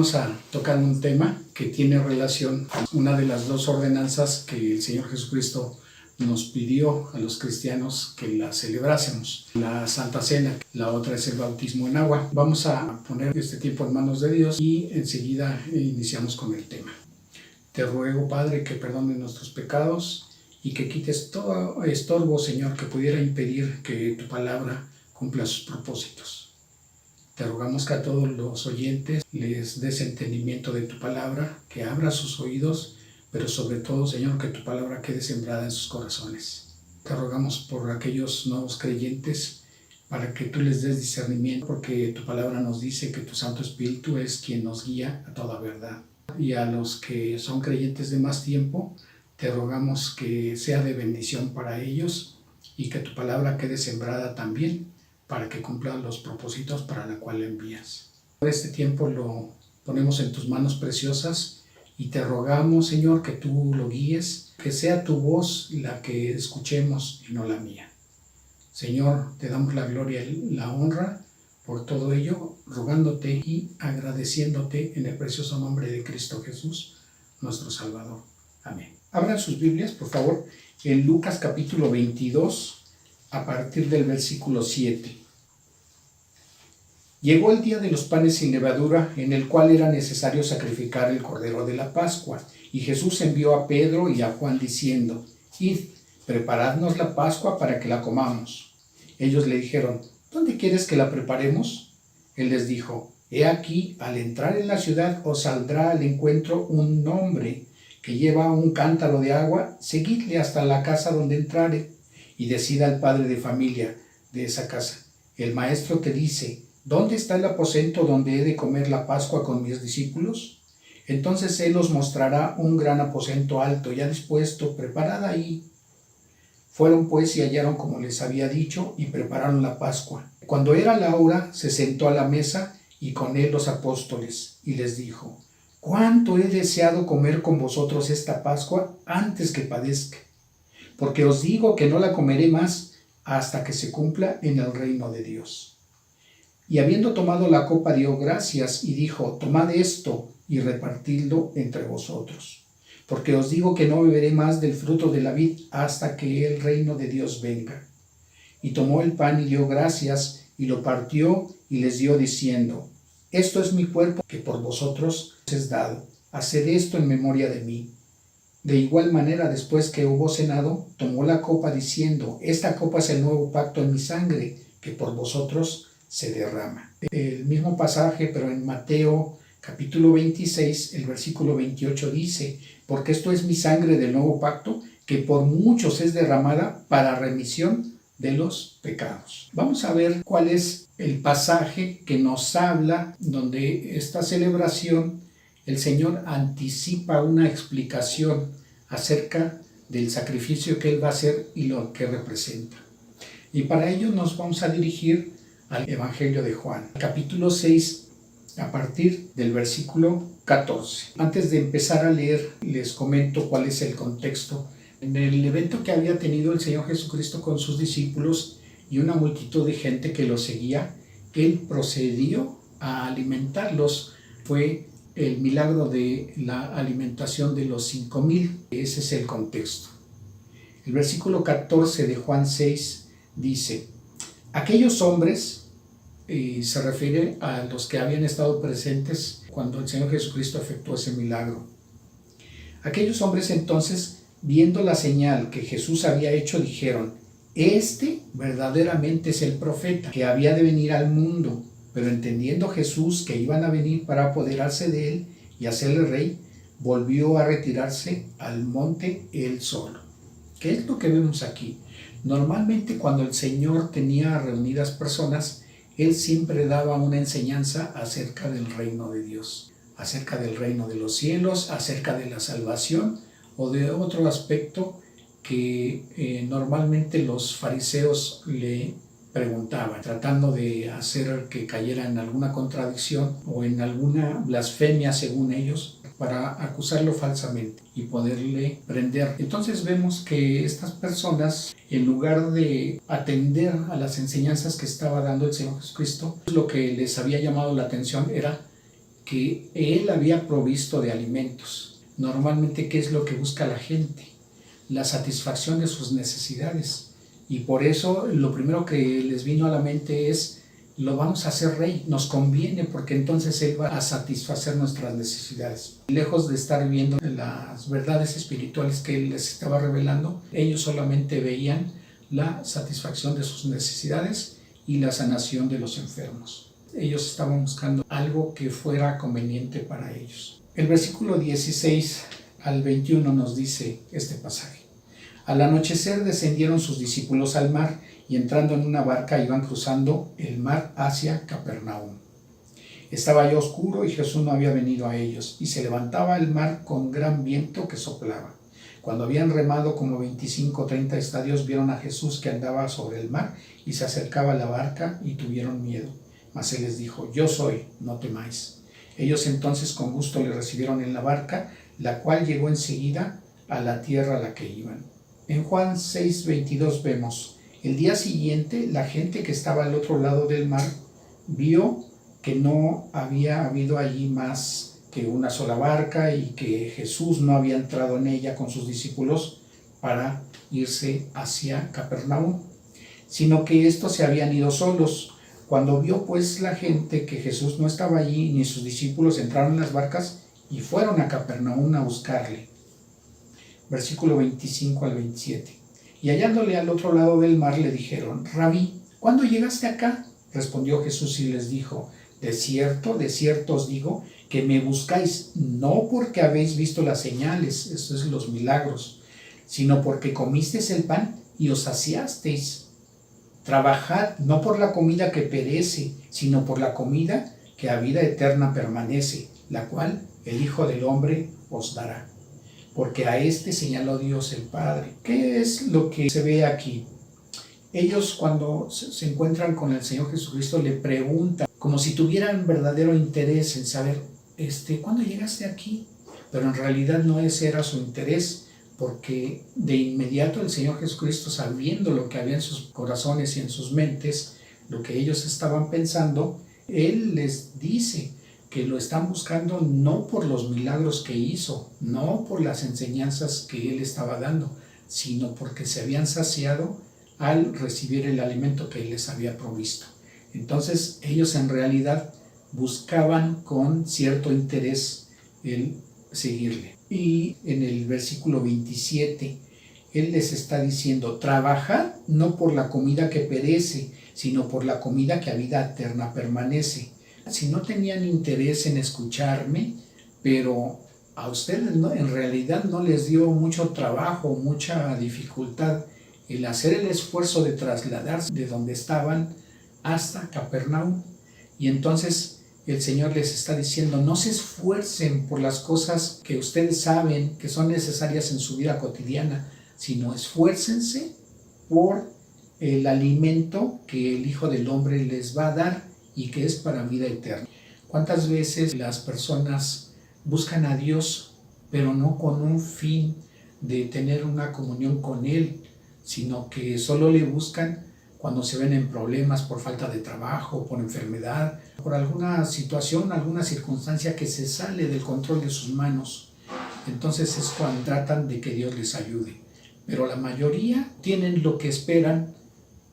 vamos a tocar un tema que tiene relación con una de las dos ordenanzas que el Señor Jesucristo nos pidió a los cristianos que la celebrásemos. La Santa Cena, la otra es el bautismo en agua. Vamos a poner este tiempo en manos de Dios y enseguida iniciamos con el tema. Te ruego, Padre, que perdones nuestros pecados y que quites todo estorbo, Señor, que pudiera impedir que tu palabra cumpla sus propósitos. Te rogamos que a todos los oyentes les des entendimiento de tu palabra, que abra sus oídos, pero sobre todo, Señor, que tu palabra quede sembrada en sus corazones. Te rogamos por aquellos nuevos creyentes, para que tú les des discernimiento, porque tu palabra nos dice que tu Santo Espíritu es quien nos guía a toda verdad. Y a los que son creyentes de más tiempo, te rogamos que sea de bendición para ellos y que tu palabra quede sembrada también, para que cumplan los propósitos para la cual la envías. Este tiempo lo ponemos en tus manos preciosas y te rogamos, Señor, que tú lo guíes, que sea tu voz la que escuchemos y no la mía. Señor, te damos la gloria y la honra por todo ello, rogándote y agradeciéndote en el precioso nombre de Cristo Jesús, nuestro Salvador. Amén. Abran sus Biblias, por favor, en Lucas capítulo 22, a partir del versículo 7. Llegó el día de los panes sin levadura, en el cual era necesario sacrificar el cordero de la Pascua, y Jesús envió a Pedro y a Juan diciendo: Id, preparadnos la Pascua para que la comamos. Ellos le dijeron: ¿Dónde quieres que la preparemos? Él les dijo: He aquí, al entrar en la ciudad os saldrá al encuentro un hombre que lleva un cántaro de agua, seguidle hasta la casa donde entrare, y decida al padre de familia de esa casa: El maestro te dice, ¿dónde está el aposento donde he de comer la Pascua con mis discípulos? Entonces él os mostrará un gran aposento alto, ya dispuesto, preparad ahí. Fueron pues y hallaron como les había dicho, y prepararon la Pascua. Cuando era la hora, se sentó a la mesa, y con él los apóstoles, y les dijo: ¿Cuánto he deseado comer con vosotros esta Pascua antes que padezca? Porque os digo que no la comeré más hasta que se cumpla en el reino de Dios. Y habiendo tomado la copa, dio gracias y dijo: Tomad esto y repartidlo entre vosotros. Porque os digo que no beberé más del fruto de la vid hasta que el reino de Dios venga. Y tomó el pan y dio gracias y lo partió y les dio diciendo: Esto es mi cuerpo que por vosotros es dado. Haced esto en memoria de mí. De igual manera, después que hubo cenado, tomó la copa diciendo: Esta copa es el nuevo pacto en mi sangre, que por vosotros se derrama. El mismo pasaje, pero en Mateo capítulo 26, el versículo 28 dice: Porque esto es mi sangre del nuevo pacto, que por muchos es derramada para remisión de los pecados. Vamos a ver cuál es el pasaje que nos habla, donde esta celebración el Señor anticipa una explicación acerca del sacrificio que Él va a hacer y lo que representa. Y para ello nos vamos a dirigir al Evangelio de Juan, capítulo 6, a partir del versículo 14. Antes de empezar a leer, les comento cuál es el contexto. En el evento que había tenido el Señor Jesucristo con sus discípulos y una multitud de gente que lo seguía, Él procedió a alimentarlos. Fue el milagro de la alimentación de los 5,000. Ese es el contexto. El versículo 14 de Juan 6 dice: Aquellos hombres, y se refiere a los que habían estado presentes cuando el Señor Jesucristo efectuó ese milagro. Aquellos hombres entonces, viendo la señal que Jesús había hecho, dijeron: Este verdaderamente es el profeta que había de venir al mundo. Pero entendiendo Jesús que iban a venir para apoderarse de él y hacerle rey, volvió a retirarse al monte él solo. ¿Qué es lo que vemos aquí? Normalmente cuando el Señor tenía reunidas personas, Él siempre daba una enseñanza acerca del reino de Dios, acerca del reino de los cielos, acerca de la salvación o de otro aspecto que normalmente los fariseos le preguntaban, tratando de hacer que cayera en alguna contradicción o en alguna blasfemia según ellos, para acusarlo falsamente y poderle prender. Entonces vemos que estas personas, en lugar de atender a las enseñanzas que estaba dando el Señor Jesucristo, lo que les había llamado la atención era que Él había provisto de alimentos. Normalmente, ¿qué es lo que busca la gente? La satisfacción de sus necesidades. Y por eso lo primero que les vino a la mente es: lo vamos a hacer rey, nos conviene, porque entonces Él va a satisfacer nuestras necesidades. Lejos de estar viendo las verdades espirituales que Él les estaba revelando, ellos solamente veían la satisfacción de sus necesidades y la sanación de los enfermos. Ellos estaban buscando algo que fuera conveniente para ellos. El versículo 16 al 21 nos dice este pasaje: Al anochecer descendieron sus discípulos al mar, y entrando en una barca iban cruzando el mar hacia Capernaum. Estaba ya oscuro y Jesús no había venido a ellos, y se levantaba el mar con gran viento que soplaba. Cuando habían remado como 25 o 30 estadios, vieron a Jesús que andaba sobre el mar y se acercaba a la barca, y tuvieron miedo. Mas Él les dijo: Yo soy, no temáis. Ellos entonces con gusto le recibieron en la barca, la cual llegó enseguida a la tierra a la que iban. En Juan 6:22 vemos: El día siguiente, la gente que estaba al otro lado del mar vio que no había habido allí más que una sola barca, y que Jesús no había entrado en ella con sus discípulos para irse hacia Capernaum, sino que estos se habían ido solos. Cuando vio pues la gente que Jesús no estaba allí ni sus discípulos, entraron en las barcas y fueron a Capernaum a buscarle. Versículo 25 al 27. Y hallándole al otro lado del mar le dijeron: Rabí, ¿cuándo llegaste acá? Respondió Jesús y les dijo: de cierto os digo, que me buscáis no porque habéis visto las señales, eso es los milagros, sino porque comisteis el pan y os saciasteis. Trabajad no por la comida que perece, sino por la comida que a vida eterna permanece, la cual el Hijo del Hombre os dará. Porque a este señaló Dios el Padre. ¿Qué es lo que se ve aquí? Ellos, cuando se encuentran con el Señor Jesucristo, le preguntan, como si tuvieran verdadero interés en saber, ¿cuándo llegaste aquí? Pero en realidad no ese era su interés, porque de inmediato el Señor Jesucristo, sabiendo lo que había en sus corazones y en sus mentes, lo que ellos estaban pensando, Él les dice que lo están buscando no por los milagros que hizo, no por las enseñanzas que Él estaba dando, sino porque se habían saciado al recibir el alimento que Él les había provisto. Entonces ellos en realidad buscaban con cierto interés el seguirle. Y en el versículo 27, Él les está diciendo: trabajad no por la comida que perece, sino por la comida que a vida eterna permanece. Si no tenían interés en escucharme, pero a ustedes en realidad no les dio mucho trabajo, mucha dificultad el hacer el esfuerzo de trasladarse de donde estaban hasta Capernaum. Y entonces el Señor les está diciendo: no se esfuercen por las cosas que ustedes saben que son necesarias en su vida cotidiana, sino esfuércense por el alimento que el Hijo del Hombre les va a dar y que es para vida eterna. ¿Cuántas veces las personas buscan a Dios, pero no con un fin de tener una comunión con Él, sino que solo le buscan cuando se ven en problemas por falta de trabajo, por enfermedad, por alguna situación, alguna circunstancia que se sale del control de sus manos? Entonces es cuando tratan de que Dios les ayude. Pero la mayoría tienen lo que esperan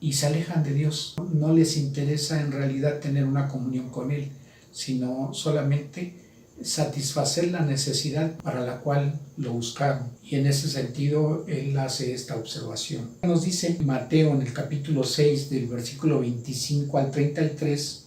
y se alejan de Dios. No les interesa en realidad tener una comunión con Él, sino solamente satisfacer la necesidad para la cual lo buscaron. Y en ese sentido Él hace esta observación. Nos dice Mateo en el capítulo 6 del versículo 25 al 33: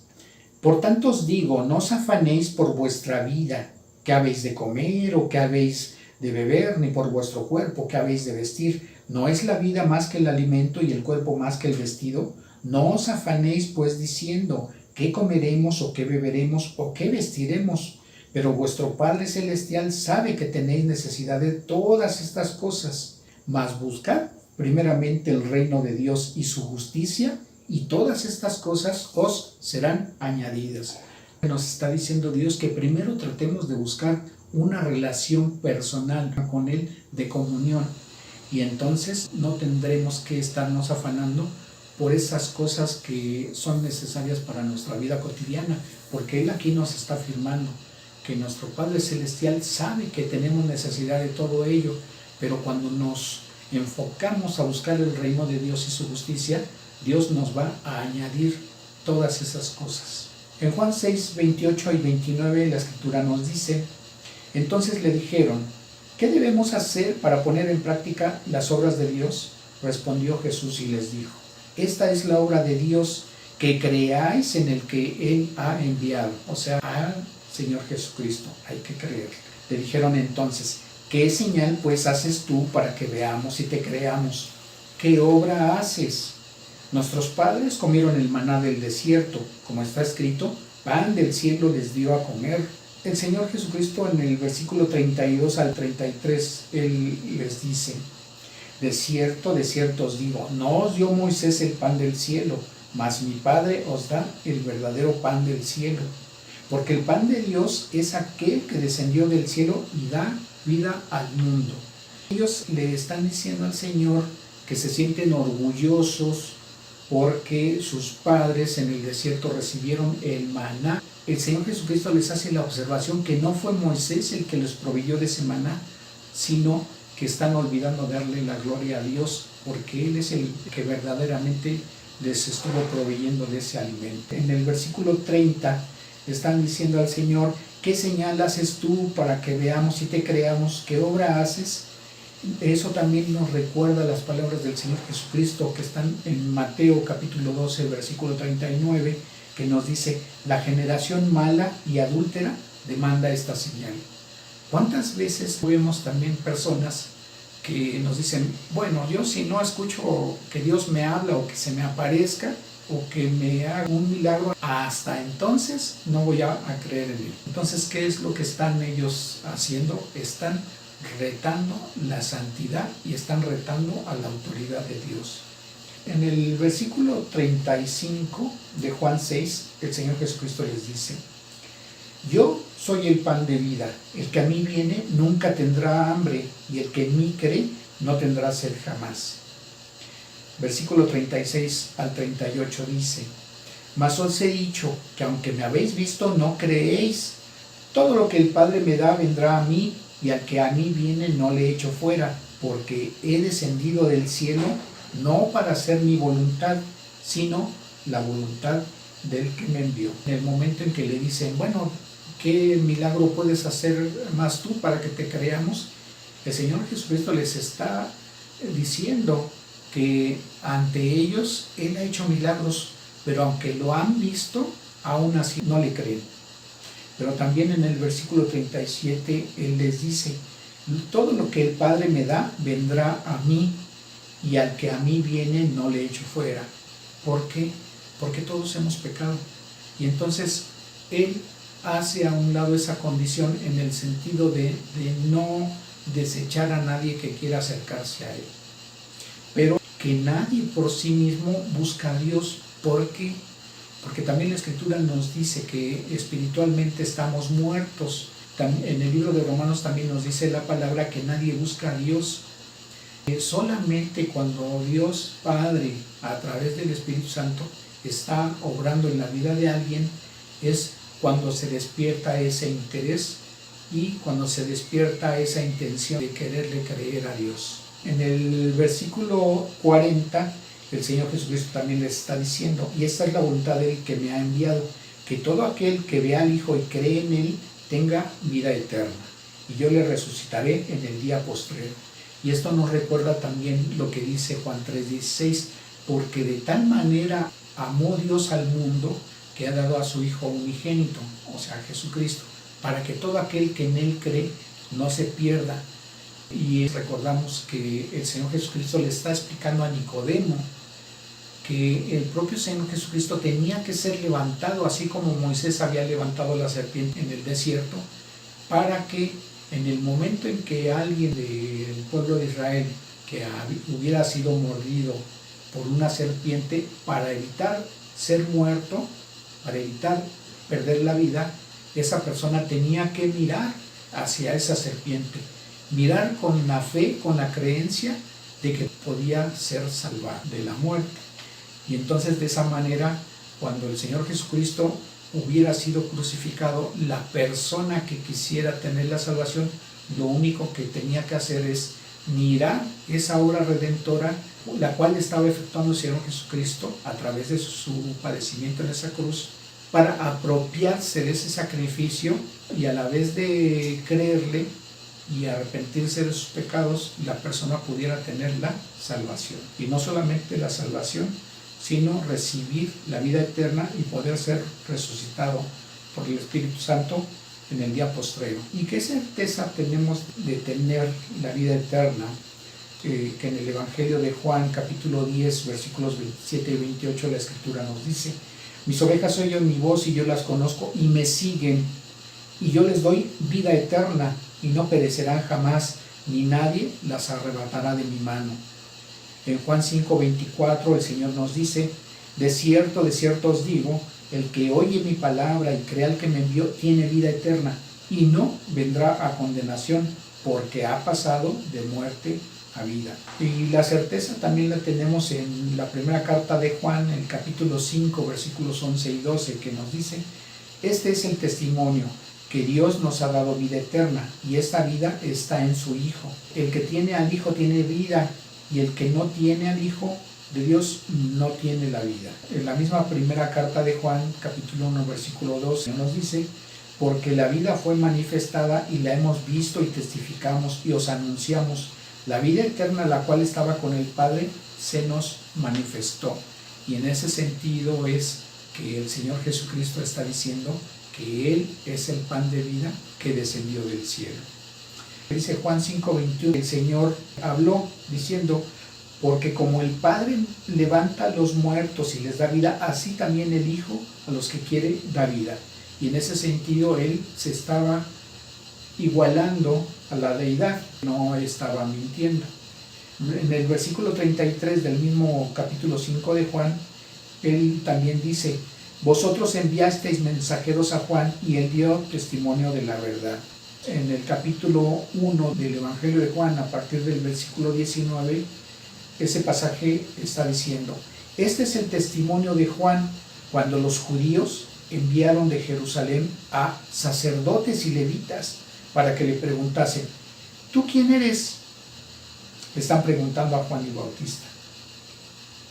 Por tanto os digo, no os afanéis por vuestra vida, qué habéis de comer o qué habéis de beber, ni por vuestro cuerpo, qué habéis de vestir. ¿No es la vida más que el alimento y el cuerpo más que el vestido? No os afanéis pues diciendo, ¿qué comeremos o qué beberemos o qué vestiremos? Pero vuestro Padre Celestial sabe que tenéis necesidad de todas estas cosas. Mas buscad primeramente el reino de Dios y su justicia, y todas estas cosas os serán añadidas. Nos está diciendo Dios que primero tratemos de buscar una relación personal con Él, de comunión, y entonces no tendremos que estarnos afanando por esas cosas que son necesarias para nuestra vida cotidiana, porque Él aquí nos está afirmando que nuestro Padre Celestial sabe que tenemos necesidad de todo ello, pero cuando nos enfocamos a buscar el reino de Dios y su justicia, Dios nos va a añadir todas esas cosas. En Juan 6, 28 y 29 la Escritura nos dice: entonces le dijeron, ¿qué debemos hacer para poner en práctica las obras de Dios? Respondió Jesús y les dijo: esta es la obra de Dios, que creáis en el que Él ha enviado, o sea, al Señor Jesucristo, hay que creer. Le dijeron entonces: ¿qué señal pues haces tú para que veamos y te creamos? ¿Qué obra haces? Nuestros padres comieron el maná del desierto, como está escrito, pan del cielo les dio a comer. El Señor Jesucristo en el versículo 32 al 33, Él les dice: de cierto os digo, no os dio Moisés el pan del cielo, mas mi Padre os da el verdadero pan del cielo. Porque el pan de Dios es aquel que descendió del cielo y da vida al mundo. Ellos le están diciendo al Señor que se sienten orgullosos porque sus padres en el desierto recibieron el maná. El Señor Jesucristo les hace la observación que no fue Moisés el que les proveyó de ese maná, sino que están olvidando darle la gloria a Dios, porque Él es el que verdaderamente les estuvo proveyendo de ese alimento. En el versículo 30 están diciendo al Señor: ¿qué señal haces tú para que veamos y te creamos? ¿Qué obra haces? Eso también nos recuerda las palabras del Señor Jesucristo que están en Mateo capítulo 12, versículo 39, que nos dice: la generación mala y adúltera demanda esta señal. ¿Cuántas veces vemos también personas que nos dicen: bueno, yo si no escucho que Dios me habla o que se me aparezca o que me haga un milagro, hasta entonces no voy a creer en Él? Entonces, ¿qué es lo que están ellos haciendo? Están retando la santidad y están retando a la autoridad de Dios. En el versículo 35 de Juan 6, el Señor Jesucristo les dice: yo soy el pan de vida, el que a mí viene nunca tendrá hambre, y el que en mí cree no tendrá sed jamás. Versículo 36 al 38 dice: mas os he dicho que aunque me habéis visto no creéis. Todo lo que el Padre me da vendrá a mí, y al que a mí viene no le echo fuera, porque he descendido del cielo no para hacer mi voluntad, sino la voluntad del que me envió. En el momento en que le dicen: bueno, ¿qué milagro puedes hacer más tú para que te creamos? El Señor Jesucristo les está diciendo que ante ellos Él ha hecho milagros, pero aunque lo han visto, aún así no le creen. Pero también en el versículo 37 Él les dice: todo lo que el Padre me da vendrá a mí, y al que a mí viene no le echo fuera. ¿Por qué? Porque todos hemos pecado. Y entonces Él hace a un lado esa condición en el sentido de no desechar a nadie que quiera acercarse a Él. Pero que nadie por sí mismo busca a Dios. Porque también la Escritura nos dice que espiritualmente estamos muertos. En el libro de Romanos también nos dice la palabra que nadie busca a Dios. Solamente cuando Dios Padre, a través del Espíritu Santo, está obrando en la vida de alguien, es cuando se despierta ese interés y cuando se despierta esa intención de quererle creer a Dios. En el versículo 40, el Señor Jesucristo también les está diciendo: y esta es la voluntad del que me ha enviado, que todo aquel que vea al Hijo y cree en Él tenga vida eterna, y yo le resucitaré en el día postrero. Y esto nos recuerda también lo que dice Juan 3:16, porque de tal manera amó Dios al mundo que ha dado a su Hijo unigénito, o sea, a Jesucristo, para que todo aquel que en Él cree no se pierda. Y recordamos que el Señor Jesucristo le está explicando a Nicodemo que el propio Señor Jesucristo tenía que ser levantado, así como Moisés había levantado la serpiente en el desierto, para que en el momento en que alguien del pueblo de Israel que hubiera sido mordido por una serpiente, para evitar ser muerto, para evitar perder la vida, esa persona tenía que mirar hacia esa serpiente, mirar con la fe, con la creencia de que podía ser salvado de la muerte. Y entonces de esa manera, cuando el Señor Jesucristo hubiera sido crucificado, la persona que quisiera tener la salvación, lo único que tenía que hacer es mirar esa obra redentora, la cual estaba efectuando el Señor Jesucristo a través de su padecimiento en esa cruz, para apropiarse de ese sacrificio y a la vez de creerle y arrepentirse de sus pecados, la persona pudiera tener la salvación. Y no solamente la salvación, sino recibir la vida eterna y poder ser resucitado por el Espíritu Santo en el día postrero. ¿Y qué certeza tenemos de tener la vida eterna? Que en el Evangelio de Juan, capítulo 10, versículos 27 y 28, la Escritura nos dice: mis ovejas oyen mi voz y yo las conozco y me siguen, y yo les doy vida eterna y no perecerán jamás, ni nadie las arrebatará de mi mano. En Juan 5:24 el Señor nos dice: de cierto os digo, el que oye mi palabra y crea al que me envió tiene vida eterna y no vendrá a condenación, porque ha pasado de muerte a vida. Y la certeza también la tenemos en la primera carta de Juan, en el capítulo 5, versículos 11 y 12, que nos dice: este es el testimonio, que Dios nos ha dado vida eterna, y esta vida está en su Hijo. El que tiene al Hijo tiene vida, y el que no tiene al Hijo de Dios no tiene la vida. En la misma primera carta de Juan, capítulo 1, versículo 12, nos dice: porque la vida fue manifestada y la hemos visto y testificamos y os anunciamos. La vida eterna, la cual estaba con el Padre, se nos manifestó. Y en ese sentido es que el Señor Jesucristo está diciendo que Él es el pan de vida que descendió del cielo. Dice Juan 5:21, el Señor habló diciendo: porque como el Padre levanta a los muertos y les da vida, así también el Hijo a los que quiere da vida. Y en ese sentido Él se estaba igualando a la deidad, no estaba mintiendo. En el versículo 33 del mismo capítulo 5 de Juan, Él también dice: vosotros enviasteis mensajeros a Juan y él dio testimonio de la verdad. En el capítulo 1 del Evangelio de Juan, a partir del versículo 19, ese pasaje está diciendo: este es el testimonio de Juan cuando los judíos enviaron de Jerusalén a sacerdotes y levitas para que le preguntasen: ¿tú quién eres? Le están preguntando a Juan el Bautista.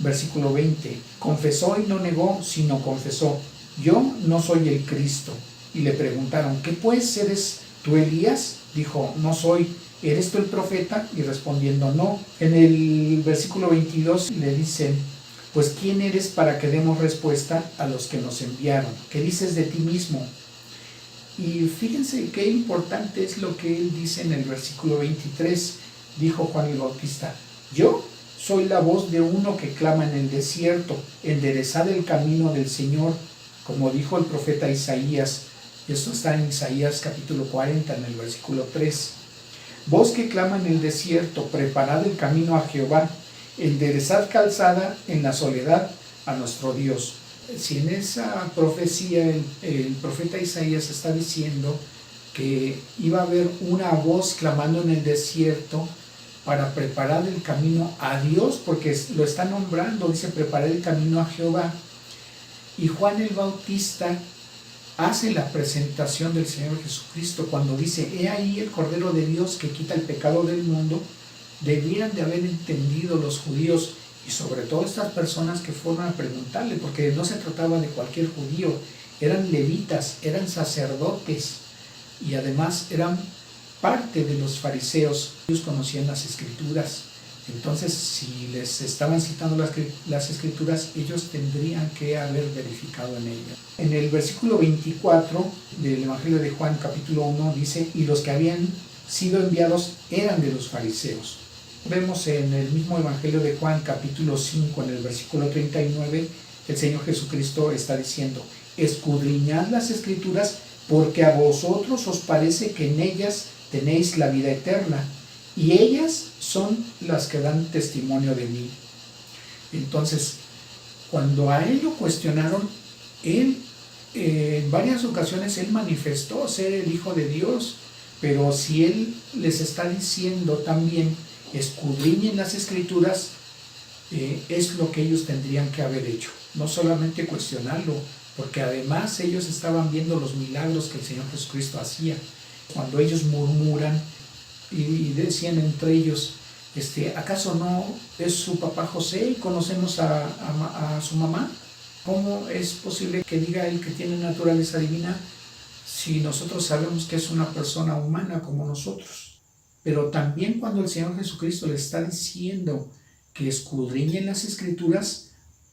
Versículo 20, confesó y no negó, sino confesó: yo no soy el Cristo. Y le preguntaron: ¿qué pues, eres tú Elías? Dijo: no soy. ¿Eres tú el profeta? Y respondiendo: no. En el versículo 22 le dicen: pues ¿quién eres para que demos respuesta a los que nos enviaron? ¿Qué dices de ti mismo? Y fíjense qué importante es lo que él dice en el versículo 23. Dijo Juan el Bautista: yo soy la voz de uno que clama en el desierto, enderezad el camino del Señor, como dijo el profeta Isaías. Esto está en Isaías capítulo 40, en el versículo 3. Voz que clama en el desierto, preparad el camino a Jehová, enderezad calzada en la soledad a nuestro Dios. Si en esa profecía el profeta Isaías está diciendo que iba a haber una voz clamando en el desierto para preparar el camino a Dios, porque lo está nombrando, dice: preparar el camino a Jehová. Y Juan el Bautista hace la presentación del Señor Jesucristo cuando dice: he ahí el Cordero de Dios que quita el pecado del mundo. Debieran de haber entendido los judíos, y sobre todo estas personas que fueron a preguntarle, porque no se trataba de cualquier judío, eran levitas, eran sacerdotes, y además eran parte de los fariseos. Ellos conocían las Escrituras, entonces si les estaban citando las Escrituras, ellos tendrían que haber verificado en ellas. En el versículo 24 del Evangelio de Juan capítulo 1 dice: y los que habían sido enviados eran de los fariseos. Vemos en el mismo Evangelio de Juan capítulo 5, en el versículo 39, el Señor Jesucristo está diciendo: escudriñad las Escrituras, porque a vosotros os parece que en ellas tenéis la vida eterna, y ellas son las que dan testimonio de mí. Entonces, cuando a él lo cuestionaron, él en varias ocasiones él manifestó ser el Hijo de Dios, pero si él les está diciendo también: escudriñen las Escrituras, es lo que ellos tendrían que haber hecho, no solamente cuestionarlo, porque además ellos estaban viendo los milagros que el Señor Jesucristo hacía. Cuando ellos murmuran y decían entre ellos, ¿acaso no es su papá José y conocemos a su mamá? ¿Cómo es posible que diga él que tiene naturaleza divina si nosotros sabemos que es una persona humana como nosotros? Pero también cuando el Señor Jesucristo les está diciendo que escudriñen las Escrituras,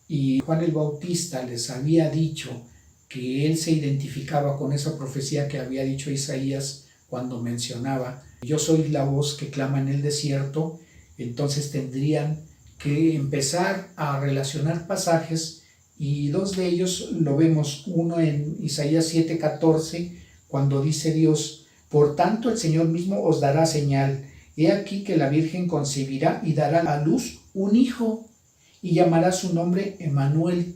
y Juan el Bautista les había dicho que él se identificaba con esa profecía que había dicho Isaías cuando mencionaba, yo soy la voz que clama en el desierto, entonces tendrían que empezar a relacionar pasajes, y dos de ellos lo vemos, uno en Isaías 7:14, cuando dice Dios, por tanto el Señor mismo os dará señal, he aquí que la Virgen concebirá y dará a luz un hijo, y llamará su nombre Emmanuel,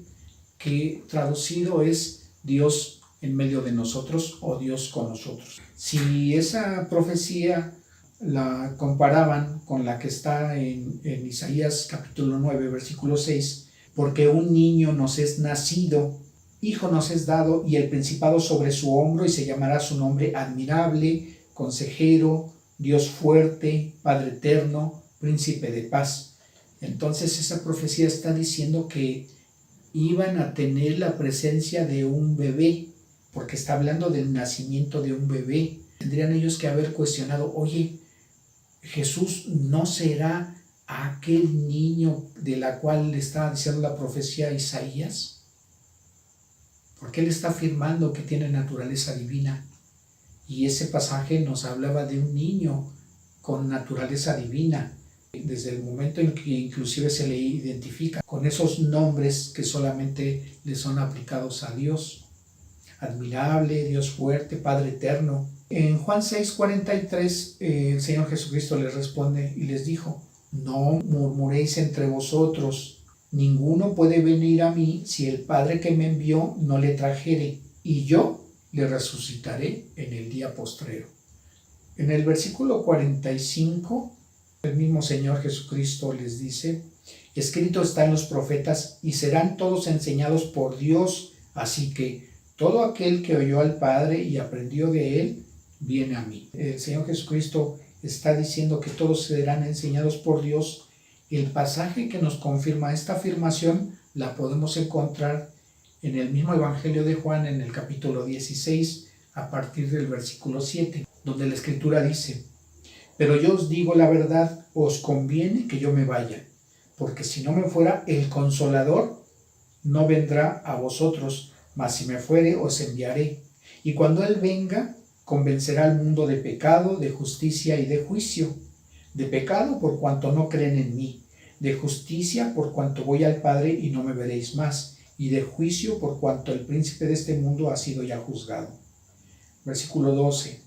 que traducido es Dios en medio de nosotros o Dios con nosotros. Si esa profecía la comparaban con la que está en Isaías capítulo 9, versículo 6, porque un niño nos es nacido, hijo nos es dado, y el principado sobre su hombro, y se llamará su nombre admirable, consejero, Dios fuerte, Padre eterno, príncipe de paz. Entonces esa profecía está diciendo que iban a tener la presencia de un bebé, porque está hablando del nacimiento de un bebé. Tendrían ellos que haber cuestionado, oye, Jesús no será aquel niño de la cual le estaba diciendo la profecía Isaías, porque él está afirmando que tiene naturaleza divina, y ese pasaje nos hablaba de un niño con naturaleza divina, desde el momento en que inclusive se le identifica con esos nombres que solamente le son aplicados a Dios: admirable, Dios fuerte, Padre eterno. En Juan 6:43 el Señor Jesucristo les responde y les dijo, no murmuréis entre vosotros, ninguno puede venir a mí si el Padre que me envió no le trajere, y yo le resucitaré en el día postrero. En el versículo 45, el mismo Señor Jesucristo les dice, escrito está en los profetas, y serán todos enseñados por Dios, así que todo aquel que oyó al Padre y aprendió de él, viene a mí. El Señor Jesucristo está diciendo que todos serán enseñados por Dios. El pasaje que nos confirma esta afirmación la podemos encontrar en el mismo Evangelio de Juan, en el capítulo 16, a partir del versículo 7, donde la Escritura dice, pero yo os digo la verdad, os conviene que yo me vaya, porque si no me fuera, el Consolador no vendrá a vosotros, mas si me fuere, os enviaré. Y cuando Él venga, convencerá al mundo de pecado, de justicia y de juicio. De pecado, por cuanto no creen en mí. De justicia, por cuanto voy al Padre y no me veréis más. Y de juicio, por cuanto el príncipe de este mundo ha sido ya juzgado. Versículo 12.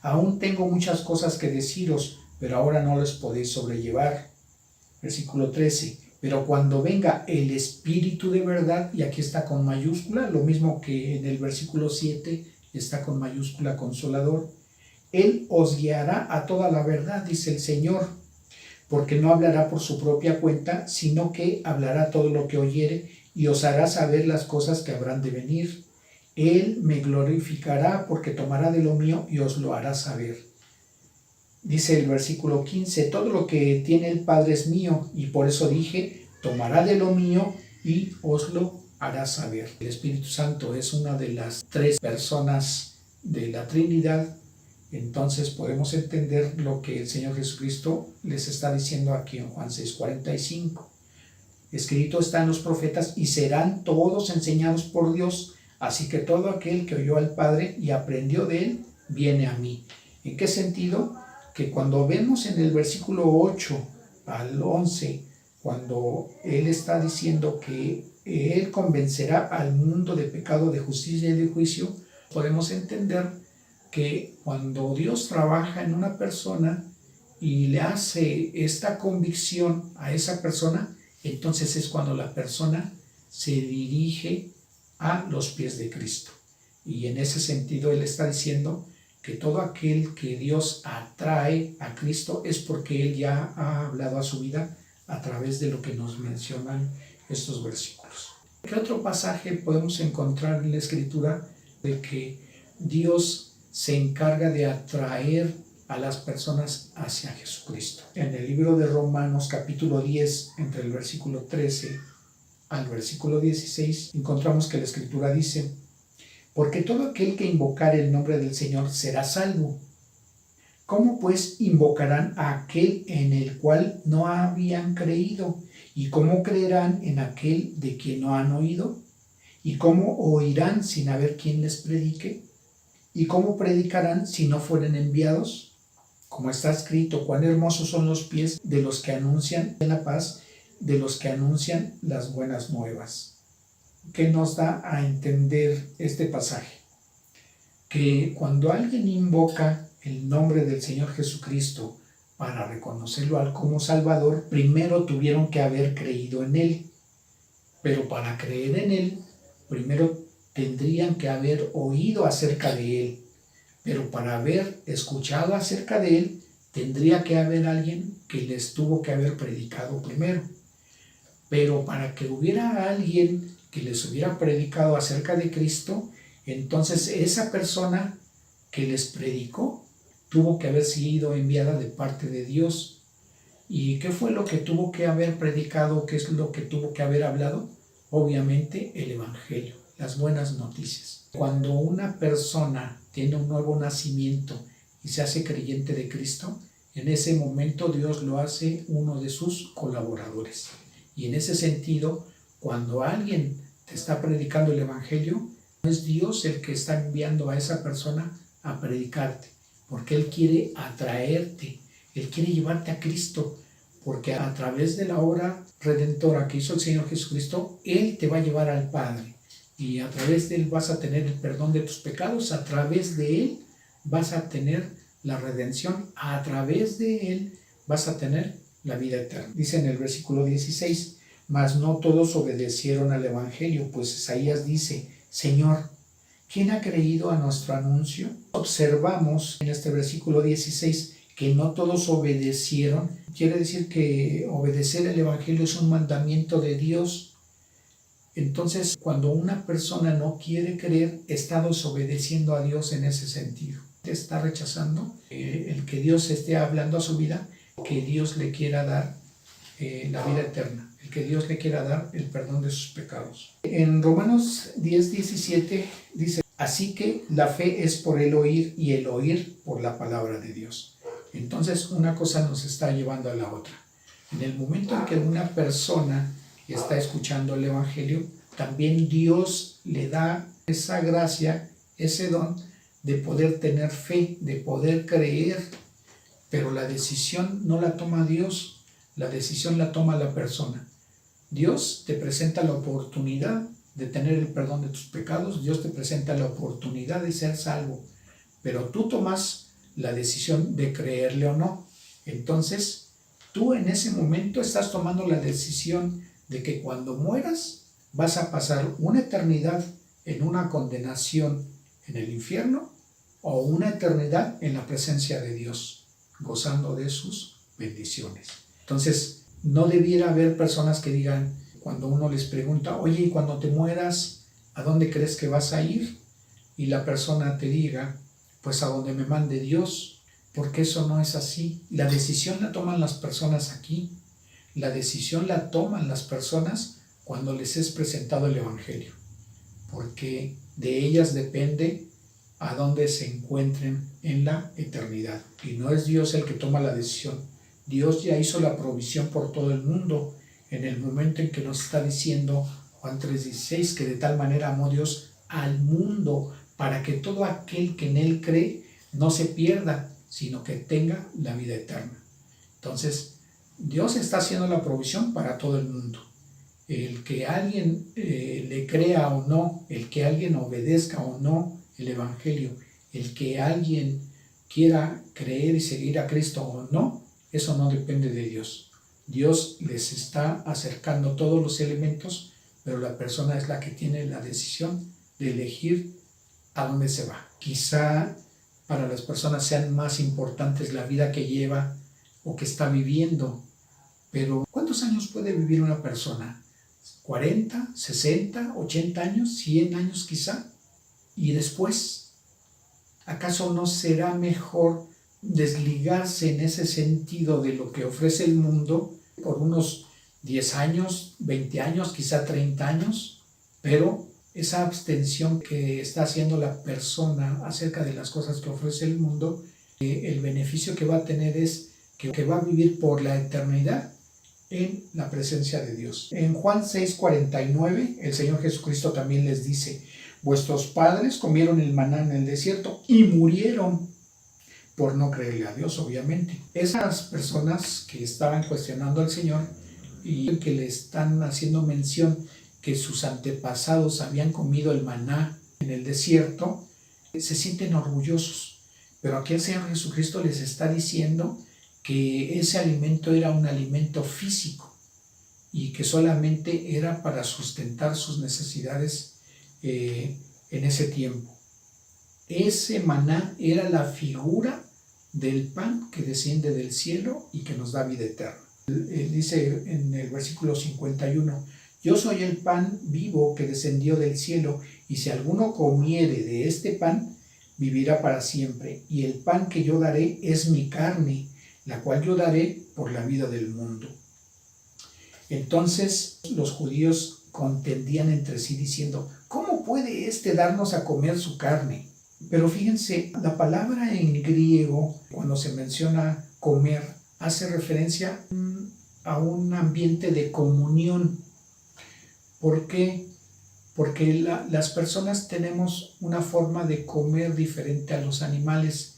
Aún tengo muchas cosas que deciros, pero ahora no las podéis sobrellevar. Versículo 13. Pero cuando venga el Espíritu de verdad, y aquí está con mayúscula, lo mismo que en el versículo 7 está con mayúscula Consolador, Él os guiará a toda la verdad, dice el Señor, porque no hablará por su propia cuenta, sino que hablará todo lo que oyere y os hará saber las cosas que habrán de venir. Él me glorificará porque tomará de lo mío y os lo hará saber. Dice el versículo 15, todo lo que tiene el Padre es mío, y por eso dije, tomará de lo mío y os lo hará saber. El Espíritu Santo es una de las tres personas de la Trinidad. Entonces podemos entender lo que el Señor Jesucristo les está diciendo aquí en Juan 6:45. Escrito está en los profetas, y serán todos enseñados por Dios, así que todo aquel que oyó al Padre y aprendió de él, viene a mí. ¿En qué sentido? Que cuando vemos en el versículo 8 al 11, cuando Él está diciendo que Él convencerá al mundo de pecado, de justicia y de juicio, podemos entender que cuando Dios trabaja en una persona y le hace esta convicción a esa persona, entonces es cuando la persona se dirige a los pies de Cristo. Y en ese sentido Él está diciendo que todo aquel que Dios atrae a Cristo es porque Él ya ha hablado a su vida a través de lo que nos mencionan estos versículos. ¿Qué otro pasaje podemos encontrar en la Escritura de que Dios se encarga de atraer a las personas hacia Jesucristo? En el libro de Romanos capítulo 10, entre el versículo 13 al versículo 16, encontramos que la Escritura dice: porque todo aquel que invocare el nombre del Señor será salvo. ¿Cómo pues invocarán a aquel en el cual no habían creído? ¿Y cómo creerán en aquel de quien no han oído? ¿Y cómo oirán sin haber quien les predique? ¿Y cómo predicarán si no fueren enviados? Como está escrito: cuán hermosos son los pies de los que anuncian la paz, de los que anuncian las buenas nuevas. ¿Qué nos da a entender este pasaje? Que cuando alguien invoca el nombre del Señor Jesucristo para reconocerlo como Salvador, primero tuvieron que haber creído en Él. Pero para creer en Él, primero tendrían que haber oído acerca de Él. Pero para haber escuchado acerca de Él, tendría que haber alguien que les tuvo que haber predicado primero. Pero para que hubiera alguien que les hubiera predicado acerca de Cristo, entonces esa persona que les predicó tuvo que haber sido enviada de parte de Dios. ¿Y qué fue lo que tuvo que haber predicado? ¿Qué es lo que tuvo que haber hablado? Obviamente el Evangelio, las buenas noticias. Cuando una persona tiene un nuevo nacimiento y se hace creyente de Cristo, en ese momento Dios lo hace uno de sus colaboradores. Y en ese sentido, cuando alguien te está predicando el Evangelio, no es Dios el que está enviando a esa persona a predicarte, porque Él quiere atraerte, Él quiere llevarte a Cristo, porque a través de la obra redentora que hizo el Señor Jesucristo, Él te va a llevar al Padre, y a través de Él vas a tener el perdón de tus pecados, a través de Él vas a tener la redención, a través de Él vas a tener la vida eterna. Dice en el versículo 16: mas no todos obedecieron al Evangelio, pues Isaías dice: Señor, ¿quién ha creído a nuestro anuncio? Observamos en este versículo 16 que no todos obedecieron. Quiere decir que obedecer el Evangelio es un mandamiento de Dios. Entonces, cuando una persona no quiere creer, está desobedeciendo a Dios en ese sentido. Está rechazando el que Dios esté hablando a su vida, que Dios le quiera dar la vida eterna, el que Dios le quiera dar el perdón de sus pecados. En Romanos 10:17 dice: así que la fe es por el oír y el oír por la palabra de Dios. Entonces una cosa nos está llevando a la otra. En el momento en que una persona está escuchando el Evangelio, también Dios le da esa gracia, ese don de poder tener fe, de poder creer, pero la decisión no la toma Dios, la decisión la toma la persona. Dios te presenta la oportunidad de tener el perdón de tus pecados, Dios te presenta la oportunidad de ser salvo, pero tú tomas la decisión de creerle o no. Entonces, tú en ese momento estás tomando la decisión de que cuando mueras vas a pasar una eternidad en una condenación en el infierno o una eternidad en la presencia de Dios, gozando de sus bendiciones. Entonces, no debiera haber personas que digan, cuando uno les pregunta: oye, ¿y cuando te mueras, a dónde crees que vas a ir? Y la persona te diga: pues a donde me mande Dios, porque eso no es así. La decisión la toman las personas aquí. La decisión la toman las personas cuando les es presentado el Evangelio, porque de ellas depende a dónde se encuentren en la eternidad. Y no es Dios el que toma la decisión. Dios ya hizo la provisión por todo el mundo en el momento en que nos está diciendo Juan 3:16 que de tal manera amó Dios al mundo para que todo aquel que en Él cree no se pierda, sino que tenga la vida eterna. Entonces, Dios está haciendo la provisión para todo el mundo. El que alguien le crea o no, el que alguien obedezca o no el Evangelio, el que alguien quiera creer y seguir a Cristo o no, eso no depende de Dios. Dios les está acercando todos los elementos, pero la persona es la que tiene la decisión de elegir a dónde se va. Quizá para las personas sean más importantes la vida que lleva o que está viviendo, pero ¿cuántos años puede vivir una persona? 40, 60, 80 años, 100 años quizá. Y después, ¿acaso no será mejor desligarse en ese sentido de lo que ofrece el mundo por unos 10 años, 20 años, quizá 30 años? Pero esa abstención que está haciendo la persona acerca de las cosas que ofrece el mundo, el beneficio que va a tener es que va a vivir por la eternidad en la presencia de Dios. En Juan 6:49, el Señor Jesucristo también les dice: vuestros padres comieron el maná en el desierto y murieron por no creerle a Dios, obviamente. Esas personas que estaban cuestionando al Señor y que le están haciendo mención que sus antepasados habían comido el maná en el desierto, se sienten orgullosos. Pero aquí el Señor Jesucristo les está diciendo que ese alimento era un alimento físico y que solamente era para sustentar sus necesidades en ese tiempo. Ese maná era la figura del pan que desciende del cielo y que nos da vida eterna. Dice en el versículo 51: yo soy el pan vivo que descendió del cielo, y si alguno comiere de este pan, vivirá para siempre. Y el pan que yo daré es mi carne, la cual yo daré por la vida del mundo. Entonces los judíos contendían entre sí diciendo: ¿cómo puede éste darnos a comer su carne? Pero fíjense, la palabra en griego, cuando se menciona comer, hace referencia a un ambiente de comunión. ¿Por qué? Porque las personas tenemos una forma de comer diferente a los animales,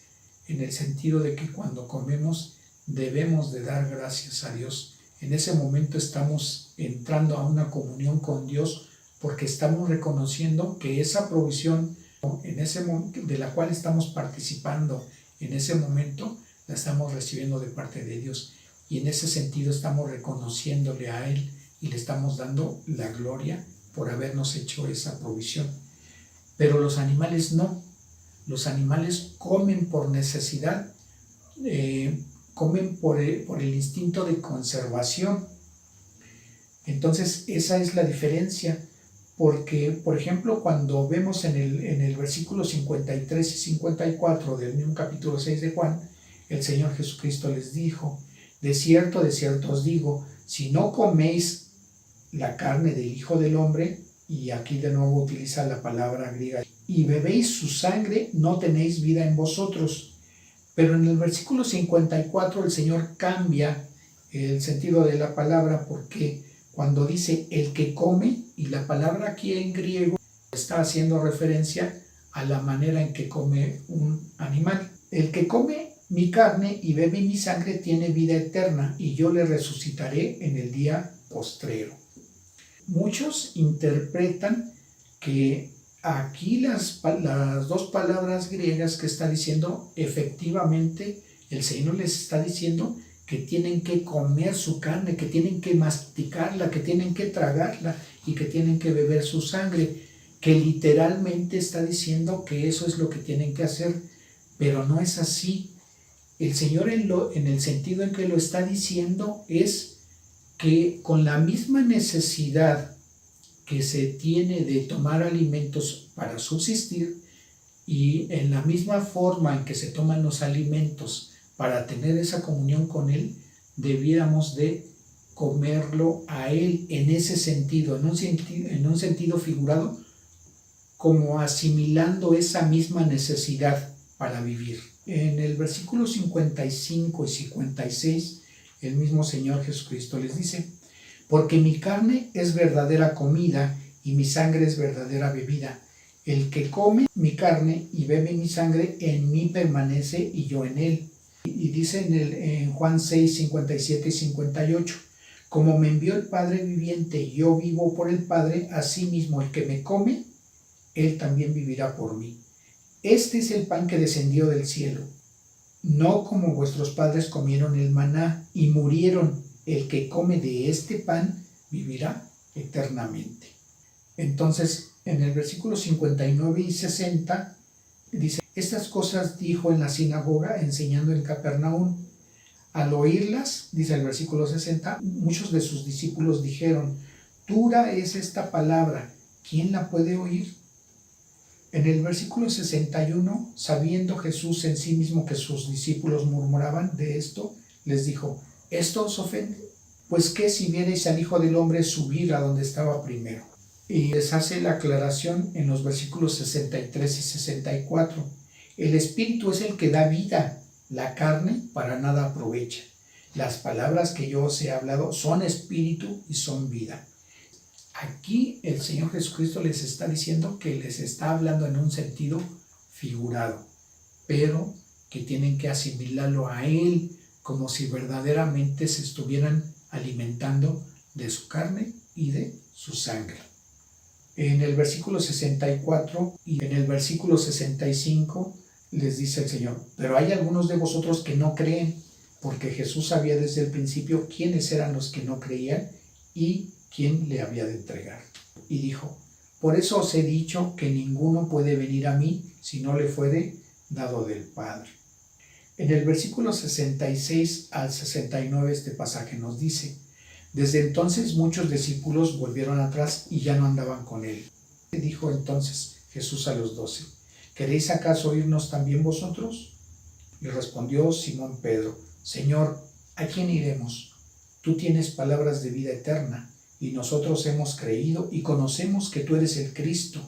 en el sentido de que cuando comemos debemos de dar gracias a Dios. En ese momento estamos entrando a una comunión con Dios, porque estamos reconociendo que esa provisión de la cual estamos participando en ese momento, la estamos recibiendo de parte de Dios. Y en ese sentido estamos reconociéndole a Él y le estamos dando la gloria por habernos hecho esa provisión. Pero los animales no. Los animales comen por necesidad, comen por el instinto de conservación. Entonces esa es la diferencia, porque por ejemplo cuando vemos en el versículo 53 y 54 del mismo capítulo 6 de Juan, el Señor Jesucristo les dijo: de cierto os digo, si no coméis la carne del Hijo del Hombre, y aquí de nuevo utiliza la palabra griega, y bebéis su sangre, no tenéis vida en vosotros. Pero en el versículo 54 el Señor cambia el sentido de la palabra, porque cuando dice el que come, y la palabra aquí en griego está haciendo referencia a la manera en que come un animal. El que come mi carne y bebe mi sangre tiene vida eterna, y yo le resucitaré en el día postrero. Muchos interpretan que aquí las dos palabras griegas que está diciendo, efectivamente el Señor les está diciendo que tienen que comer su carne, que tienen que masticarla, que tienen que tragarla y que tienen que beber su sangre, que literalmente está diciendo que eso es lo que tienen que hacer, pero no es así. El Señor en el sentido en que lo está diciendo es que con la misma necesidad que se tiene de tomar alimentos para subsistir, y en la misma forma en que se toman los alimentos para tener esa comunión con Él, debiéramos de comerlo a Él en ese sentido, en un sentido figurado, como asimilando esa misma necesidad para vivir. En el versículo 55 y 56, el mismo Señor Jesucristo les dice: porque mi carne es verdadera comida y mi sangre es verdadera bebida. El que come mi carne y bebe mi sangre, en mí permanece y yo en él. Y dice en Juan 6, 57 y 58, como me envió el Padre viviente y yo vivo por el Padre, asimismo el que me come, él también vivirá por mí. Este es el pan que descendió del cielo, no como vuestros padres comieron el maná y murieron. El que come de este pan vivirá eternamente. Entonces, en el versículo 59 y 60 dice: estas cosas dijo en la sinagoga, enseñando en Capernaum. Al oírlas, dice el versículo 60, muchos de sus discípulos dijeron: dura es esta palabra, ¿quién la puede oír? En el versículo 61, sabiendo Jesús en sí mismo que sus discípulos murmuraban de esto, les dijo, ¿esto os ofende? Pues qué si viereis al Hijo del Hombre subir a donde estaba primero. Y les hace la aclaración en los versículos 63 y 64. El Espíritu es el que da vida, la carne para nada aprovecha. Las palabras que yo os he hablado son espíritu y son vida. Aquí el Señor Jesucristo les está diciendo que les está hablando en un sentido figurado, pero que tienen que asimilarlo a Él como si verdaderamente se estuvieran alimentando de su carne y de su sangre. En el versículo 64 y en el versículo 65 les dice el Señor, pero hay algunos de vosotros que no creen, porque Jesús sabía desde el principio quiénes eran los que no creían y quién le había de entregar. Y dijo, por eso os he dicho que ninguno puede venir a mí si no le fuere dado del Padre. En el versículo 66 al 69 este pasaje nos dice, desde entonces muchos discípulos volvieron atrás y ya no andaban con él. Dijo entonces Jesús a los 12, ¿queréis acaso irnos también vosotros? Y respondió Simón Pedro, Señor, ¿a quién iremos? Tú tienes palabras de vida eterna, y nosotros hemos creído y conocemos que tú eres el Cristo,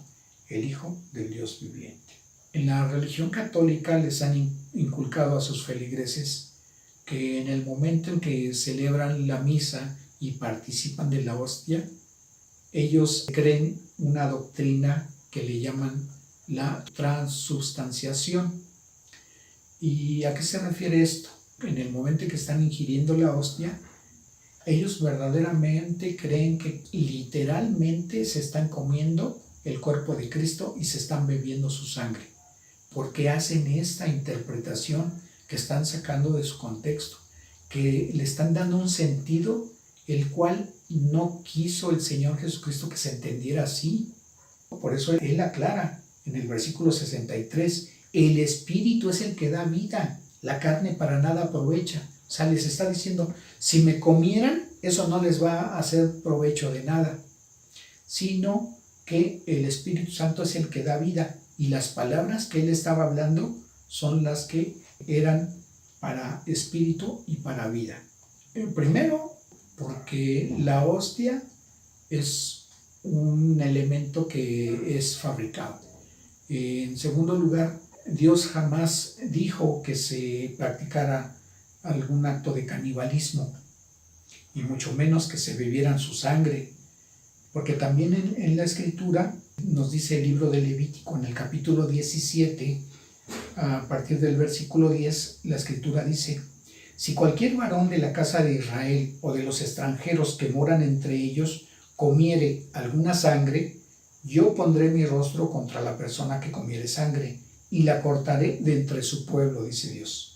el Hijo del Dios viviente. En la religión católica les han inculcado a sus feligreses que en el momento en que celebran la misa y participan de la hostia, ellos creen una doctrina que le llaman la transubstanciación. ¿Y a qué se refiere esto? En el momento en que están ingiriendo la hostia, ellos verdaderamente creen que literalmente se están comiendo el cuerpo de Cristo y se están bebiendo su sangre, porque hacen esta interpretación que están sacando de su contexto, que le están dando un sentido el cual no quiso el Señor Jesucristo que se entendiera así. Por eso Él aclara en el versículo 63, el Espíritu es el que da vida, la carne para nada aprovecha. O sea, les está diciendo, si me comieran, eso no les va a hacer provecho de nada, sino que el Espíritu Santo es el que da vida, y las palabras que Él estaba hablando son las que eran para espíritu y para vida. Primero, porque la hostia es un elemento que es fabricado. En segundo lugar, Dios jamás dijo que se practicara algún acto de canibalismo, y mucho menos que se bebieran su sangre, porque también en la Escritura nos dice el libro de Levítico, en el capítulo 17, a partir del versículo 10, la Escritura dice, si cualquier varón de la casa de Israel o de los extranjeros que moran entre ellos comiere alguna sangre, yo pondré mi rostro contra la persona que comiere sangre y la cortaré de entre su pueblo, dice Dios.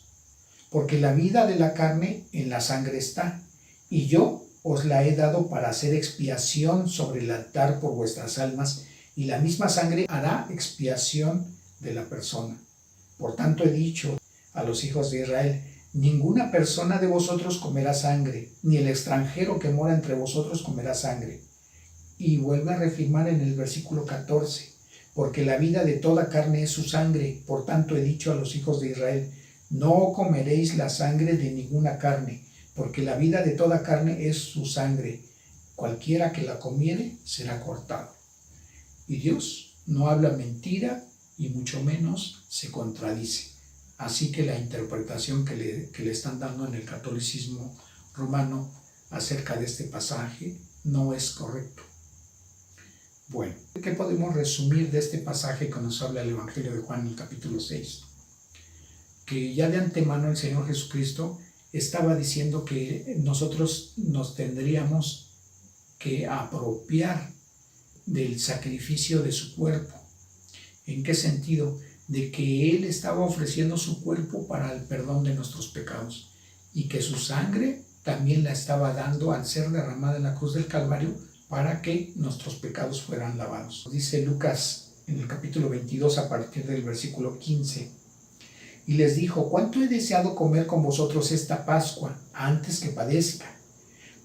Porque la vida de la carne en la sangre está, y yo os la he dado para hacer expiación sobre el altar por vuestras almas, y la misma sangre hará expiación de la persona. Por tanto he dicho a los hijos de Israel, ninguna persona de vosotros comerá sangre, ni el extranjero que mora entre vosotros comerá sangre. Y vuelve a reafirmar en el versículo 14, porque la vida de toda carne es su sangre, por tanto he dicho a los hijos de Israel, no comeréis la sangre de ninguna carne, porque la vida de toda carne es su sangre. Cualquiera que la comiere será cortado. Y Dios no habla mentira y mucho menos se contradice. Así que la interpretación que le están dando en el catolicismo romano acerca de este pasaje no es correcto. Bueno, ¿qué podemos resumir de este pasaje que nos habla el Evangelio de Juan en el capítulo 6? Que ya de antemano el Señor Jesucristo estaba diciendo que nosotros nos tendríamos que apropiar del sacrificio de su cuerpo. ¿En qué sentido? De que Él estaba ofreciendo su cuerpo para el perdón de nuestros pecados y que su sangre también la estaba dando al ser derramada en la cruz del Calvario para que nuestros pecados fueran lavados. Dice Lucas en el capítulo 22 a partir del versículo 15, y les dijo, ¿cuánto he deseado comer con vosotros esta Pascua antes que padezca?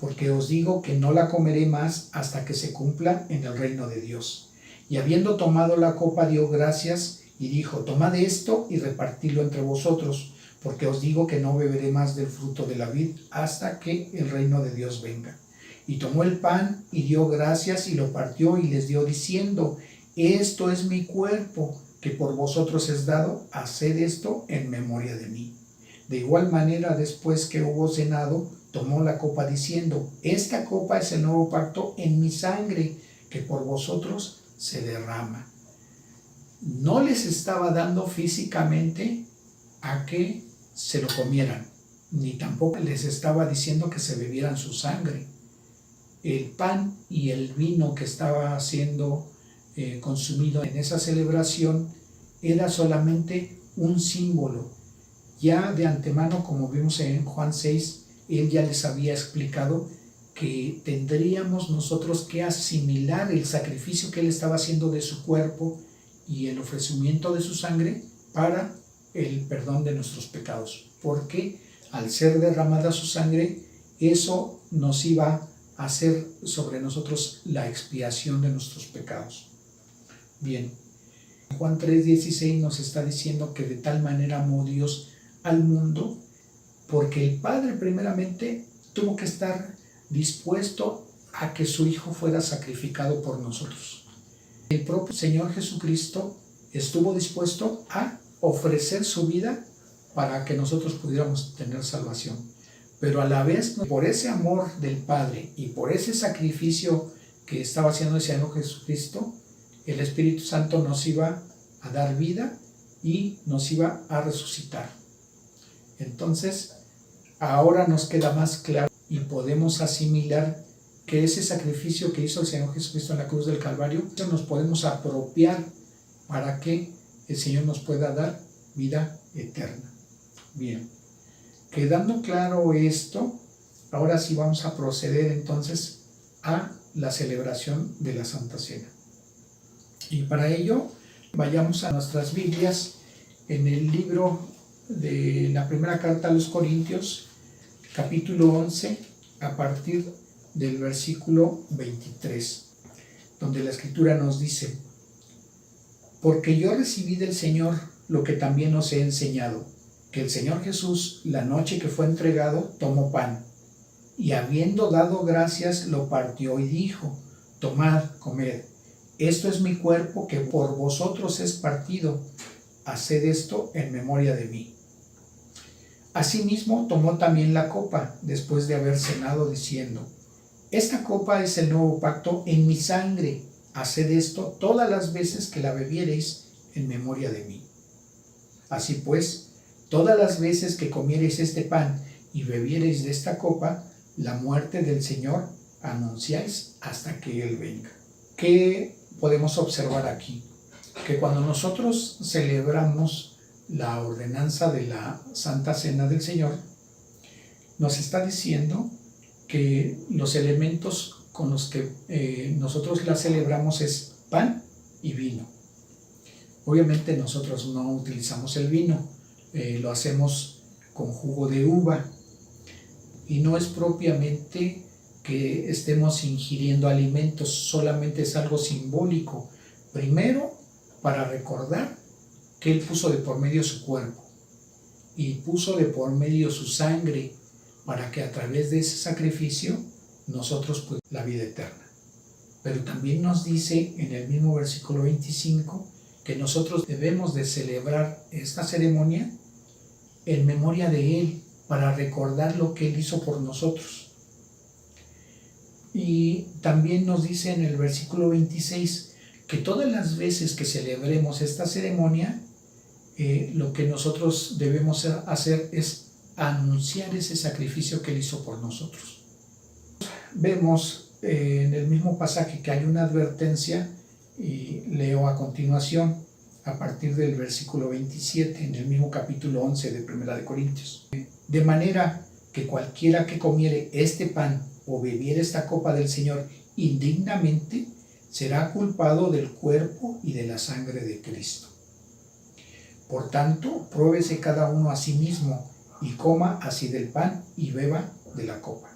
porque os digo que no la comeré más hasta que se cumpla en el reino de Dios. Y habiendo tomado la copa, dio gracias y dijo: tomad esto y repartidlo entre vosotros, porque os digo que no beberé más del fruto de la vid hasta que el reino de Dios venga. Y tomó el pan y dio gracias y lo partió y les dio diciendo: esto es mi cuerpo, que por vosotros es dado, haced esto en memoria de mí. De igual manera, después que hubo cenado, tomó la copa diciendo: esta copa es el nuevo pacto en mi sangre, que por vosotros se derrama. No les estaba dando físicamente a que se lo comieran, ni tampoco les estaba diciendo que se bebieran su sangre. El pan y el vino que estaba siendo consumido en esa celebración era solamente un símbolo. Ya de antemano, como vimos en Juan 6, él ya les había explicado que tendríamos nosotros que asimilar el sacrificio que él estaba haciendo de su cuerpo y el ofrecimiento de su sangre para el perdón de nuestros pecados, porque al ser derramada su sangre, eso nos iba a hacer sobre nosotros la expiación de nuestros pecados. Bien, Juan 3:16 nos está diciendo que de tal manera amó Dios al mundo, porque el Padre primeramente tuvo que estar dispuesto a que su Hijo fuera sacrificado por nosotros. El propio Señor Jesucristo estuvo dispuesto a ofrecer su vida para que nosotros pudiéramos tener salvación. Pero a la vez, por ese amor del Padre y por ese sacrificio que estaba haciendo el Señor Jesucristo, el Espíritu Santo nos iba a dar vida y nos iba a resucitar. Entonces, ahora nos queda más claro y podemos asimilar que ese sacrificio que hizo el Señor Jesucristo en la cruz del Calvario, nos podemos apropiar para que el Señor nos pueda dar vida eterna. Bien, quedando claro esto, ahora sí vamos a proceder entonces a la celebración de la Santa Cena. Y para ello, vayamos a nuestras Biblias en el libro de la primera carta a los Corintios, capítulo 11, a partir del versículo 23, donde la Escritura nos dice: porque yo recibí del Señor lo que también os he enseñado, que el Señor Jesús, la noche que fue entregado, tomó pan, y habiendo dado gracias, lo partió y dijo: tomad, comed, esto es mi cuerpo que por vosotros es partido, haced esto en memoria de mí. Asimismo tomó también la copa, después de haber cenado, diciendo: esta copa es el nuevo pacto en mi sangre, haced esto todas las veces que la bebiereis en memoria de mí. Así pues, todas las veces que comiereis este pan y bebiereis de esta copa, la muerte del Señor anunciáis hasta que Él venga. ¿Qué podemos observar aquí? Que cuando nosotros celebramos la ordenanza de la Santa Cena del Señor, nos está diciendo que los elementos con los que nosotros la celebramos es pan y vino. Obviamente nosotros no utilizamos el vino, lo hacemos con jugo de uva, y no es propiamente que estemos ingiriendo alimentos, solamente es algo simbólico. Primero, para recordar que Él puso de por medio su cuerpo y puso de por medio su sangre, para que a través de ese sacrificio nosotros pues la vida eterna. Pero también nos dice en el mismo versículo 25 que nosotros debemos de celebrar esta ceremonia en memoria de Él, para recordar lo que Él hizo por nosotros. Y también nos dice en el versículo 26 que todas las veces que celebremos esta ceremonia, lo que nosotros debemos hacer es anunciar ese sacrificio que Él hizo por nosotros. Vemos en el mismo pasaje que hay una advertencia, y leo a continuación a partir del versículo 27 en el mismo capítulo 11 de Primera de Corintios. De manera que cualquiera que comiere este pan o bebiere esta copa del Señor indignamente, será culpado del cuerpo y de la sangre de Cristo. Por tanto, pruébese cada uno a sí mismo y coma así del pan y beba de la copa.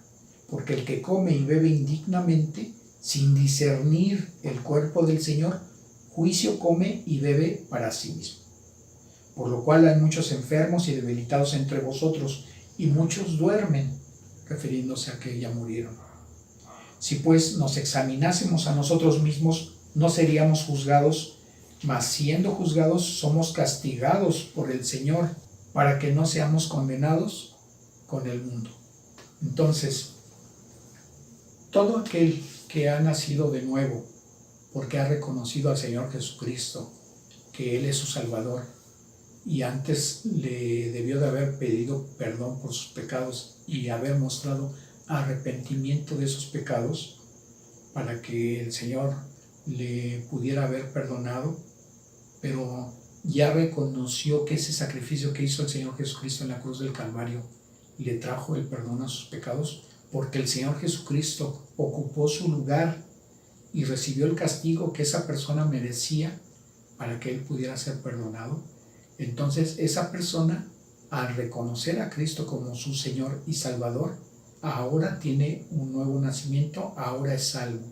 porque el que come y bebe indignamente, sin discernir el cuerpo del Señor, juicio come y bebe para sí mismo. Por lo cual hay muchos enfermos y debilitados entre vosotros, y muchos duermen, refiriéndose a que ya murieron. Si pues nos examinásemos a nosotros mismos, no seríamos juzgados, mas siendo juzgados somos castigados por el Señor, para que no seamos condenados con el mundo. Entonces, todo aquel que ha nacido de nuevo, porque ha reconocido al Señor Jesucristo, que Él es su Salvador, y antes le debió de haber pedido perdón por sus pecados y haber mostrado arrepentimiento de esos pecados para que el Señor le pudiera haber perdonado, pero ya reconoció que ese sacrificio que hizo el Señor Jesucristo en la cruz del Calvario le trajo el perdón a sus pecados, porque el Señor Jesucristo ocupó su lugar y recibió el castigo que esa persona merecía para que él pudiera ser perdonado. Entonces esa persona, al reconocer a Cristo como su Señor y Salvador, ahora tiene un nuevo nacimiento, ahora es salvo.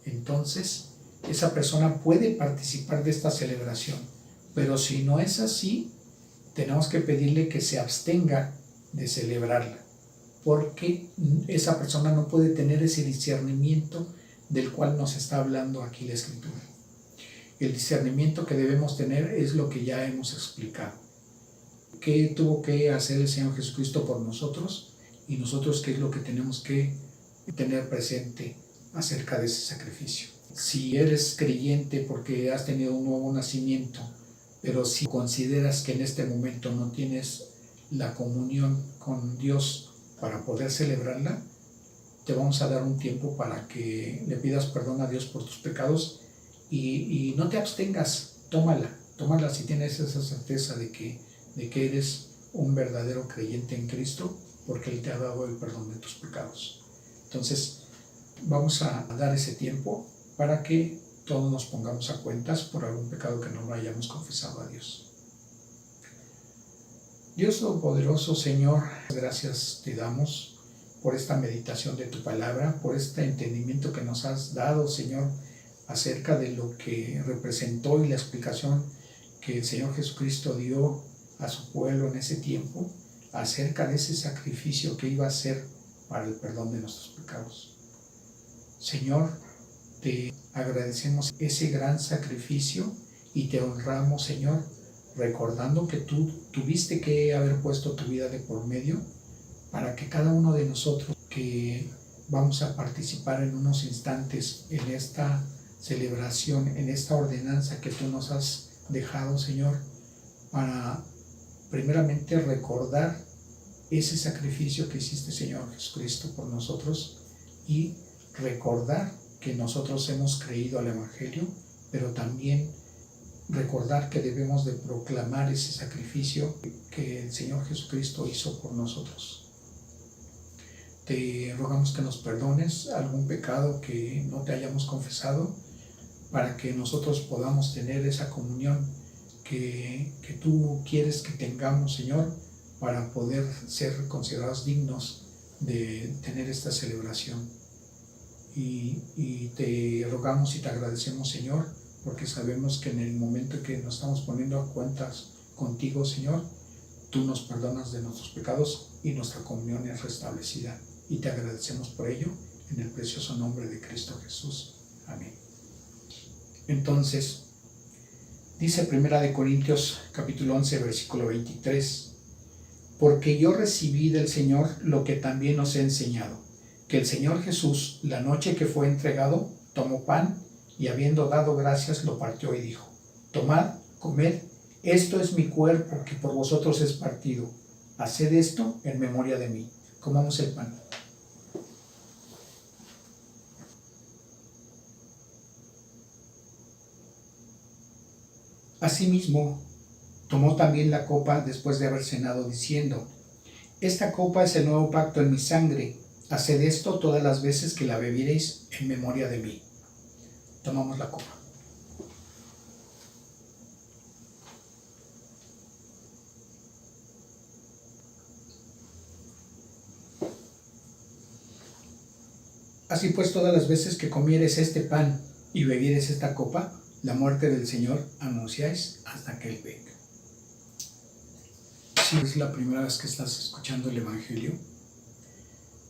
Entonces esa persona puede participar de esta celebración, pero si no es así, tenemos que pedirle que se abstenga de celebrarla, porque esa persona no puede tener ese discernimiento del cual nos está hablando aquí la Escritura. El discernimiento que debemos tener es lo que ya hemos explicado. ¿Qué tuvo que hacer el Señor Jesucristo por nosotros? Y nosotros, ¿qué es lo que tenemos que tener presente acerca de ese sacrificio? Si eres creyente porque has tenido un nuevo nacimiento, pero si consideras que en este momento no tienes la comunión con Dios para poder celebrarla, te vamos a dar un tiempo para que le pidas perdón a Dios por tus pecados y no te abstengas, tómala si tienes esa certeza de que eres un verdadero creyente en Cristo, porque Él te ha dado el perdón de tus pecados. Entonces, vamos a dar ese tiempo para que todos nos pongamos a cuentas por algún pecado que no lo hayamos confesado a Dios. Dios Todopoderoso, Señor, gracias te damos por esta meditación de tu palabra, por este entendimiento que nos has dado, Señor, acerca de lo que representó y la explicación que el Señor Jesucristo dio a su pueblo en ese tiempo, acerca de ese sacrificio que iba a ser para el perdón de nuestros pecados. Señor, te agradecemos ese gran sacrificio y te honramos, Señor, recordando que tú tuviste que haber puesto tu vida de por medio para que cada uno de nosotros que vamos a participar en unos instantes en esta celebración, en esta ordenanza que tú nos has dejado, Señor, para primeramente recordar ese sacrificio que hiciste, Señor Jesucristo, por nosotros, y recordar que nosotros hemos creído al Evangelio, pero también recordar que debemos de proclamar ese sacrificio que el Señor Jesucristo hizo por nosotros. Te rogamos que nos perdones algún pecado que no te hayamos confesado, para que nosotros podamos tener esa comunión que tú quieres que tengamos, Señor, para poder ser considerados dignos de tener esta celebración. Y te rogamos y te agradecemos, Señor, porque sabemos que en el momento que nos estamos poniendo a cuentas contigo, Señor, tú nos perdonas de nuestros pecados y nuestra comunión es restablecida. Y te agradecemos por ello, en el precioso nombre de Cristo Jesús. Amén. Entonces, dice 1 Corintios capítulo 11, versículo 23, porque yo recibí del Señor lo que también os he enseñado, que el Señor Jesús, la noche que fue entregado, tomó pan y habiendo dado gracias lo partió y dijo, tomad, comed, esto es mi cuerpo que por vosotros es partido, haced esto en memoria de mí. Comamos el pan. Asimismo, tomó también la copa después de haber cenado, diciendo, esta copa es el nuevo pacto en mi sangre, haced esto todas las veces que la bebiereis en memoria de mí. Tomamos la copa. Así pues, todas las veces que comieres este pan y bebieres esta copa, la muerte del Señor anunciáis hasta que Él venga. Si es la primera vez que estás escuchando el Evangelio,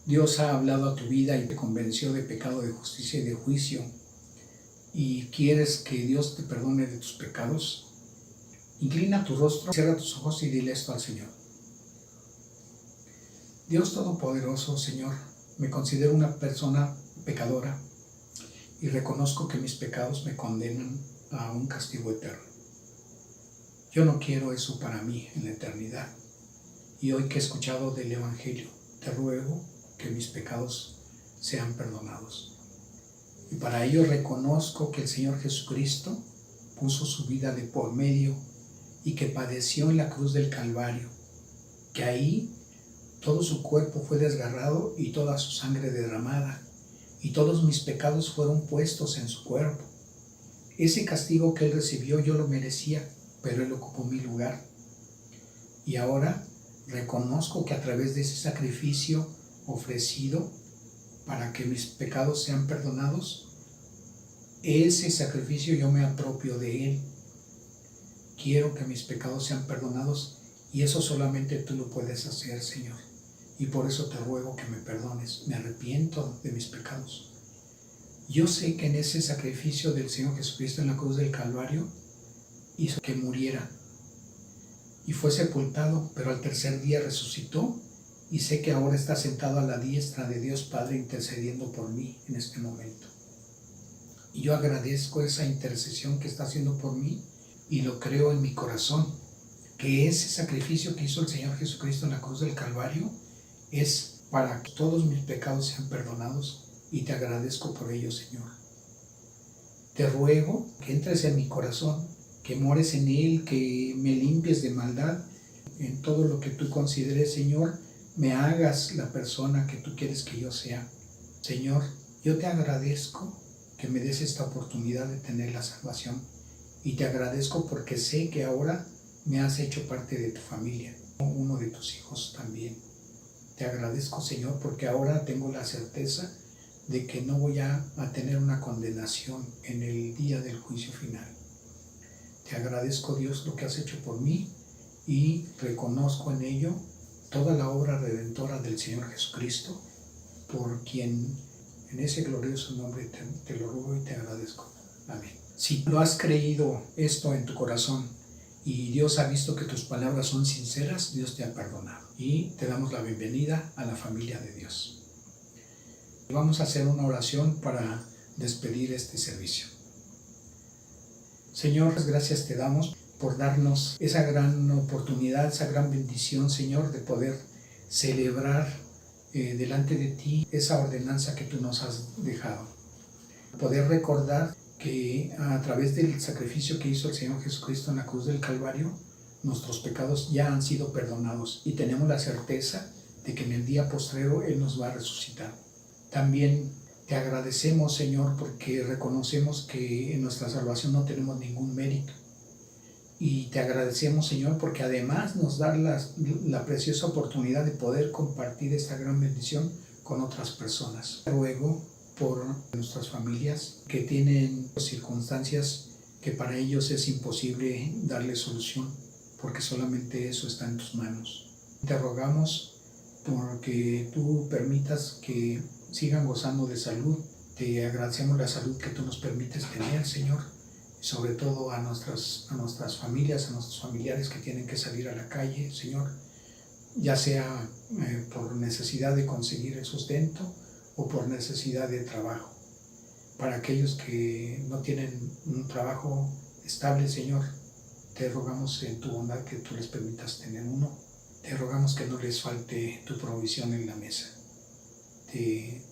Dios ha hablado a tu vida y te convenció de pecado, de justicia y de juicio, y quieres que Dios te perdone de tus pecados, inclina tu rostro, cierra tus ojos y dile esto al Señor. Dios Todopoderoso, Señor, me considero una persona pecadora y reconozco que mis pecados me condenan a un castigo eterno. Yo no quiero eso para mí en la eternidad. Y hoy que he escuchado del Evangelio, te ruego que mis pecados sean perdonados. Y para ello reconozco que el Señor Jesucristo puso su vida de por medio y que padeció en la cruz del Calvario, que ahí todo su cuerpo fue desgarrado y toda su sangre derramada, y todos mis pecados fueron puestos en su cuerpo. Ese castigo que Él recibió yo lo merecía, pero Él ocupó mi lugar. Y ahora reconozco que a través de ese sacrificio ofrecido para que mis pecados sean perdonados, ese sacrificio yo me apropio de Él. Quiero que mis pecados sean perdonados y eso solamente tú lo puedes hacer, Señor. Y por eso te ruego que me perdones. Me arrepiento de mis pecados. Yo sé que en ese sacrificio del Señor Jesucristo en la cruz del Calvario hizo que muriera y fue sepultado, pero al tercer día resucitó, y sé que ahora está sentado a la diestra de Dios Padre intercediendo por mí en este momento. Y yo agradezco esa intercesión que está haciendo por mí y lo creo en mi corazón, que ese sacrificio que hizo el Señor Jesucristo en la cruz del Calvario es para que todos mis pecados sean perdonados, y te agradezco por ello, Señor. Te ruego que entres en mi corazón, que mores en él, que me limpies de maldad en todo lo que tú consideres, Señor, me hagas la persona que tú quieres que yo sea. Señor, yo te agradezco que me des esta oportunidad de tener la salvación, y te agradezco porque sé que ahora me has hecho parte de tu familia, uno de tus hijos también. Te agradezco, Señor, porque ahora tengo la certeza de que no voy a tener una condenación en el día del juicio final. Te agradezco, Dios, lo que has hecho por mí, y reconozco en ello toda la obra redentora del Señor Jesucristo, por quien en ese glorioso nombre te lo ruego y te agradezco. Amén. Si lo has creído esto en tu corazón y Dios ha visto que tus palabras son sinceras, Dios te ha perdonado y te damos la bienvenida a la familia de Dios. Vamos a hacer una oración para despedir este servicio. Señor, gracias te damos por darnos esa gran oportunidad, esa gran bendición, Señor, de poder celebrar delante de ti esa ordenanza que tú nos has dejado. Poder recordar que a través del sacrificio que hizo el Señor Jesucristo en la cruz del Calvario, nuestros pecados ya han sido perdonados y tenemos la certeza de que en el día postrero Él nos va a resucitar. También te agradecemos, Señor, porque reconocemos que en nuestra salvación no tenemos ningún mérito. Y te agradecemos, Señor, porque además nos da la preciosa oportunidad de poder compartir esta gran bendición con otras personas. Te ruego por nuestras familias que tienen circunstancias que para ellos es imposible darle solución, porque solamente eso está en tus manos. Te rogamos porque tú permitas que sigan gozando de salud. Te agradecemos la salud que tú nos permites tener, Señor, y sobre todo a nuestras familias, a nuestros familiares que tienen que salir a la calle, Señor, ya sea por necesidad de conseguir el sustento o por necesidad de trabajo. Para aquellos que no tienen un trabajo estable, Señor, te rogamos en tu bondad que tú les permitas tener uno. Te rogamos que no les falte tu provisión en la mesa. Te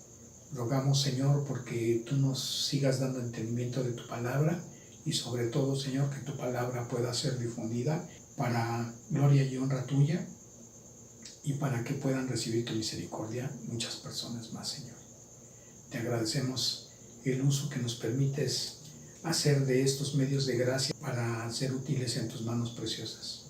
rogamos, Señor, porque tú nos sigas dando entendimiento de tu palabra y sobre todo, Señor, que tu palabra pueda ser difundida para gloria y honra tuya y para que puedan recibir tu misericordia muchas personas más, Señor. Te agradecemos el uso que nos permites hacer de estos medios de gracia para ser útiles en tus manos preciosas.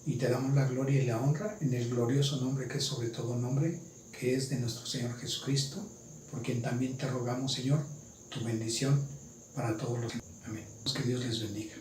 Y te damos la gloria y la honra en el glorioso nombre que es sobre todo nombre, que es de nuestro Señor Jesucristo, por quien también te rogamos, Señor, tu bendición para todos los. Amén. Que Dios les bendiga.